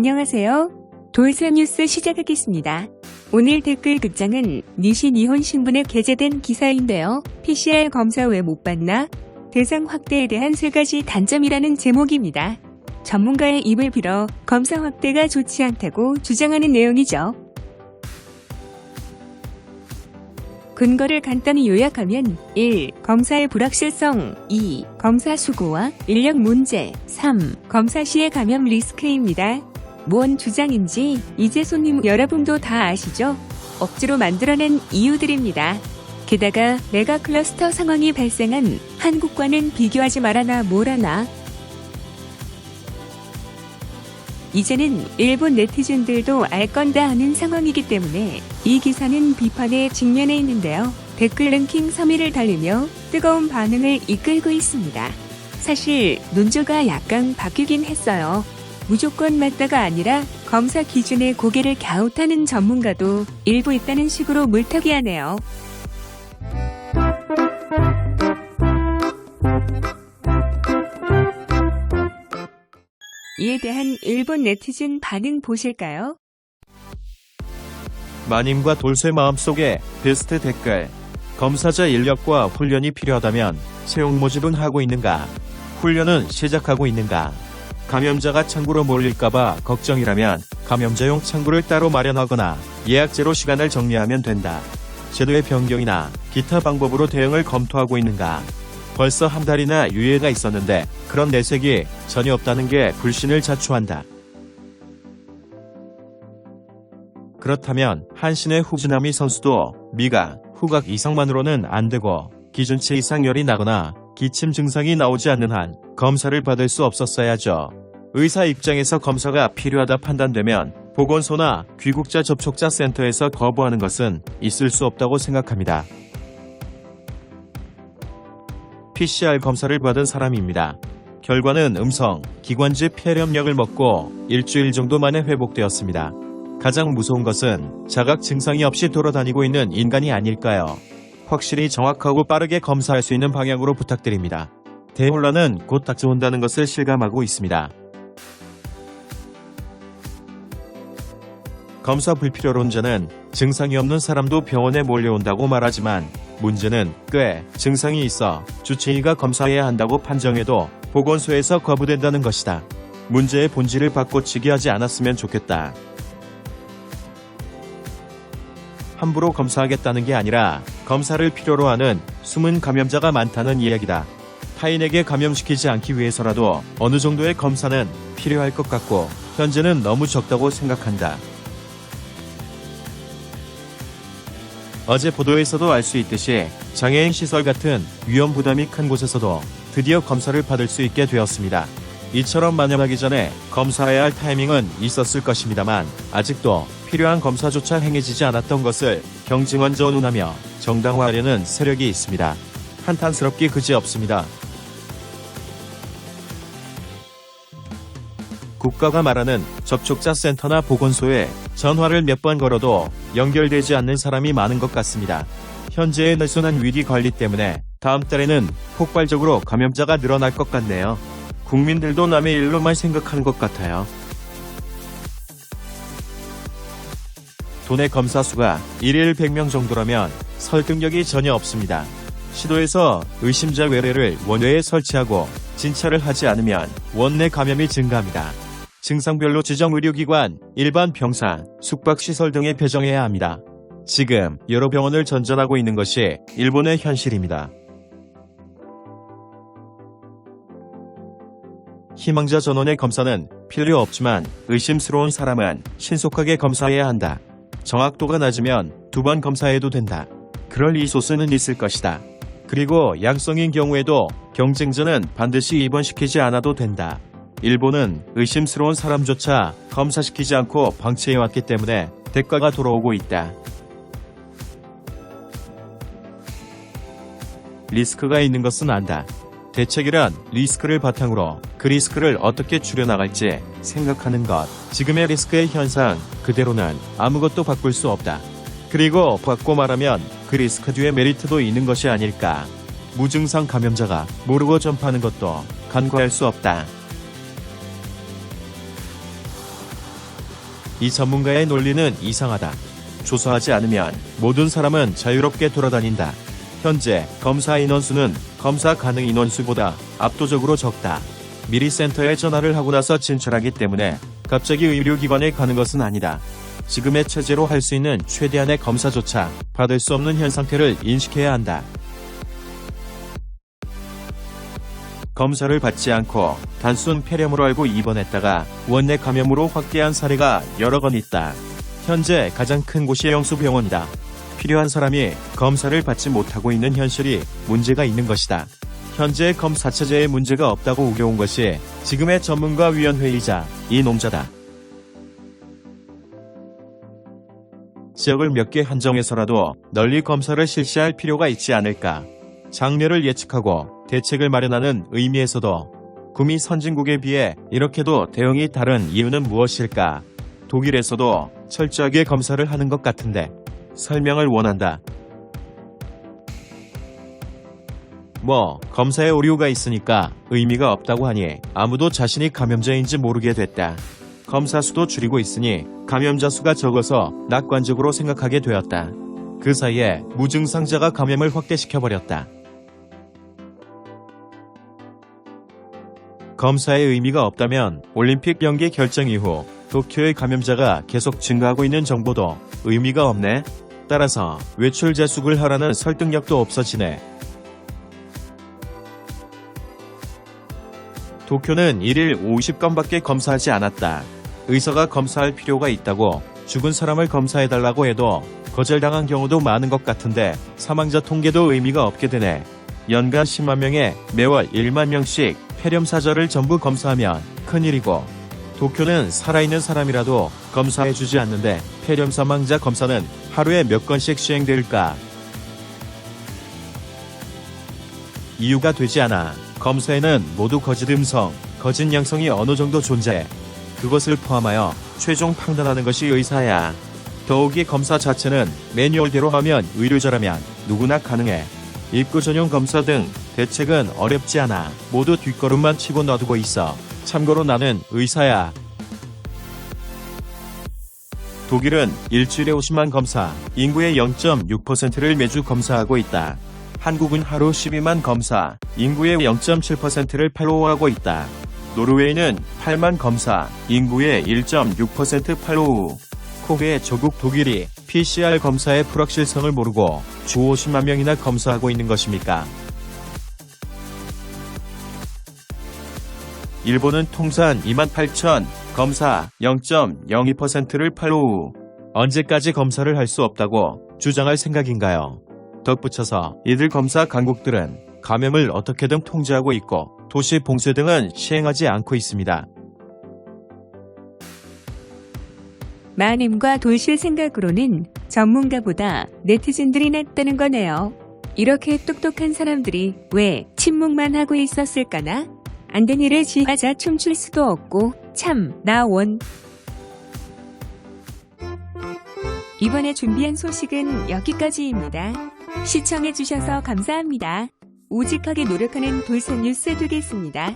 안녕하세요. 돌사뉴스 시작하겠습니다. 오늘 댓글 극장은 니시 니혼 신문에 게재된 기사인데요. PCR 검사 왜 못 받나? 대상 확대에 대한 3가지 단점이라는 제목입니다. 전문가의 입을 빌어 검사 확대가 좋지 않다고 주장하는 내용이죠. 근거를 간단히 요약하면 1. 검사의 불확실성 2. 검사 수고와 인력 문제 3. 검사 시의 감염 리스크입니다. 뭔 주장인지 이제 손님 여러분도 다 아시죠? 억지로 만들어낸 이유들입니다. 게다가 메가 클러스터 상황이 발생한 한국과는 비교하지 말아나 뭐라나. 이제는 일본 네티즌들도 알 건 다 아는 상황이기 때문에 이 기사는 비판에 직면해 있는데요. 댓글 랭킹 3위를 달리며 뜨거운 반응을 이끌고 있습니다. 사실 논조가 약간 바뀌긴 했어요. 무조건 맞다가 아니라 검사 기준에 고개를 갸웃하는 전문가도 일부 있다는 식으로 물타기하네요. 이에 대한 일본 네티즌 반응 보실까요? 마님과 돌쇠 마음속에 베스트 댓글. 검사자 인력과 훈련이 필요하다면 채용 모집은 하고 있는가? 훈련은 시작하고 있는가? 감염자가 창구로 몰릴까봐 걱정이라면 감염자용 창구를 따로 마련하거나 예약제로 시간을 정리하면 된다. 제도의 변경이나 기타 방법으로 대응을 검토하고 있는가? 벌써 한 달이나 유예가 있었는데 그런 내색이 전혀 없다는 게 불신을 자초한다. 그렇다면 한신의 후즈나미 선수도 미각, 후각 이상만으로는 안 되고 기준치 이상 열이 나거나 기침 증상이 나오지 않는 한 검사를 받을 수 없었어야죠. 의사 입장에서 검사가 필요하다 판단되면 보건소나 귀국자 접촉자 센터에서 거부하는 것은 있을 수 없다고 생각합니다. PCR 검사를 받은 사람입니다. 결과는 음성, 기관지 폐렴약을 먹고 일주일 정도 만에 회복되었습니다. 가장 무서운 것은 자각 증상이 없이 돌아다니고 있는 인간이 아닐까요? 확실히 정확하고 빠르게 검사할 수 있는 방향으로 부탁드립니다. 대혼란은 곧 닥쳐온다는 것을 실감하고 있습니다. 검사 불필요론자는 증상이 없는 사람도 병원에 몰려온다고 말하지만 문제는 꽤 증상이 있어 주치의가 검사해야 한다고 판정해도 보건소에서 거부된다는 것이다. 문제의 본질을 바꿔치기 하지 않았으면 좋겠다. 함부로 검사하겠다는 게 아니라 검사를 필요로 하는 숨은 감염자가 많다는 이야기다. 타인에게 감염시키지 않기 위해서라도 어느 정도의 검사는 필요할 것 같고 현재는 너무 적다고 생각한다. 어제 보도에서도 알 수 있듯이 장애인 시설 같은 위험 부담이 큰 곳에서도 드디어 검사를 받을 수 있게 되었습니다. 이처럼 만연하기 전에 검사해야 할 타이밍은 있었을 것입니다만 아직도 필요한 검사조차 행해지지 않았던 것을 경증원저 운운하며 정당화하려는 세력이 있습니다. 한탄스럽기 그지없습니다. 국가가 말하는 접촉자 센터나 보건소에 전화를 몇 번 걸어도 연결되지 않는 사람이 많은 것 같습니다. 현재의 느슨한 위기 관리 때문에 다음 달에는 폭발적으로 감염자가 늘어날 것 같네요. 국민들도 남의 일로만 생각하는 것 같아요. 도내 검사 수가 1일 100명 정도라면 설득력이 전혀 없습니다. 시도에서 의심자 외래를 원외에 설치하고 진찰을 하지 않으면 원내 감염이 증가합니다. 증상별로 지정 의료기관, 일반 병상, 숙박시설 등에 배정해야 합니다. 지금 여러 병원을 전전하고 있는 것이 일본의 현실입니다. 희망자 전원의 검사는 필요 없지만 의심스러운 사람은 신속하게 검사해야 한다. 정확도가 낮으면 2번 검사해도 된다. 그럴 이소스는 있을 것이다. 그리고 양성인 경우에도 경쟁자는 반드시 입원시키지 않아도 된다. 일본은 의심스러운 사람조차 검사시키지 않고 방치해왔기 때문에 대가가 돌아오고 있다. 리스크가 있는 것은 안다. 대책이란 리스크를 바탕으로 그 리스크를 어떻게 줄여나갈지 생각하는 것. 지금의 리스크의 현상 그대로는 아무것도 바꿀 수 없다. 그리고 바꿔 말하면 그 리스크 뒤에 메리트도 있는 것이 아닐까. 무증상 감염자가 모르고 전파하는 것도 간과할 수 없다. 이 전문가의 논리는 이상하다. 조사하지 않으면 모든 사람은 자유롭게 돌아다닌다. 현재 검사 인원수는 검사 가능 인원수보다 압도적으로 적다. 미리 센터에 전화를 하고 나서 진찰하기 때문에 갑자기 의료기관에 가는 것은 아니다. 지금의 체제로 할 수 있는 최대한의 검사조차 받을 수 없는 현 상태를 인식해야 한다. 검사를 받지 않고 단순 폐렴으로 알고 입원했다가 원내 감염으로 확대한 사례가 여러 건 있다. 현재 가장 큰 곳이 영수병원이다. 필요한 사람이 검사를 받지 못하고 있는 현실이 문제가 있는 것이다. 현재 검사 체제에 문제가 없다고 우겨온 것이 지금의 전문가위원회이자 이 놈자다. 지역을 몇 개 한정해서라도 널리 검사를 실시할 필요가 있지 않을까. 장래를 예측하고 대책을 마련하는 의미에서도 구미 선진국에 비해 이렇게도 대응이 다른 이유는 무엇일까? 독일에서도 철저하게 검사를 하는 것 같은데 설명을 원한다. 검사에 오류가 있으니까 의미가 없다고 하니 아무도 자신이 감염자인지 모르게 됐다. 검사 수도 줄이고 있으니 감염자 수가 적어서 낙관적으로 생각하게 되었다. 그 사이에 무증상자가 감염을 확대시켜버렸다. 검사의 의미가 없다면 올림픽 연기 결정 이후 도쿄의 감염자가 계속 증가하고 있는 정보도 의미가 없네. 따라서 외출 재숙을 하라는 설득력도 없어지네. 도쿄는 1일 50건밖에 검사하지 않았다. 의사가 검사할 필요가 있다고 죽은 사람을 검사해달라고 해도 거절당한 경우도 많은 것 같은데 사망자 통계도 의미가 없게 되네. 연간 10만 명에 매월 1만 명씩 폐렴 사절을 전부 검사하면 큰일이고 도쿄는 살아있는 사람이라도 검사해주지 않는데 폐렴 사망자 검사는 하루에 몇 건씩 시행될까? 이유가 되지 않아. 검사에는 모두 거짓 음성, 거짓 양성이 어느 정도 존재해. 그것을 포함하여 최종 판단하는 것이 의사야. 더욱이 검사 자체는 매뉴얼대로 하면 의료자라면 누구나 가능해. 입구 전용 검사 등 대책은 어렵지 않아. 모두 뒷걸음만 치고 놔두고 있어. 참고로 나는 의사야. 독일은 일주일에 50만 검사, 인구의 0.6%를 매주 검사하고 있다. 한국은 하루 12만 검사, 인구의 0.7%를 팔로우하고 있다. 노르웨이는 8만 검사, 인구의 1.6% 팔로우. 코베의 조국 독일이 PCR 검사의 불확실성을 모르고 주 50만 명이나 검사하고 있는 것입니까? 일본은 통산 28,000 검사 0.02%를 팔로우. 언제까지 검사를 할 수 없다고 주장할 생각인가요? 덧붙여서 이들 검사 강국들은 감염을 어떻게든 통제하고 있고 도시 봉쇄 등은 시행하지 않고 있습니다. 마님과 돌실 생각으로는 전문가보다 네티즌들이 낫다는 거네요. 이렇게 똑똑한 사람들이 왜 침묵만 하고 있었을까나? 안 된 일을 지하자 춤출 수도 없고 참 나원. 이번에 준비한 소식은 여기까지입니다. 시청해주셔서 감사합니다. 오직하게 노력하는 돌산뉴스 되겠습니다.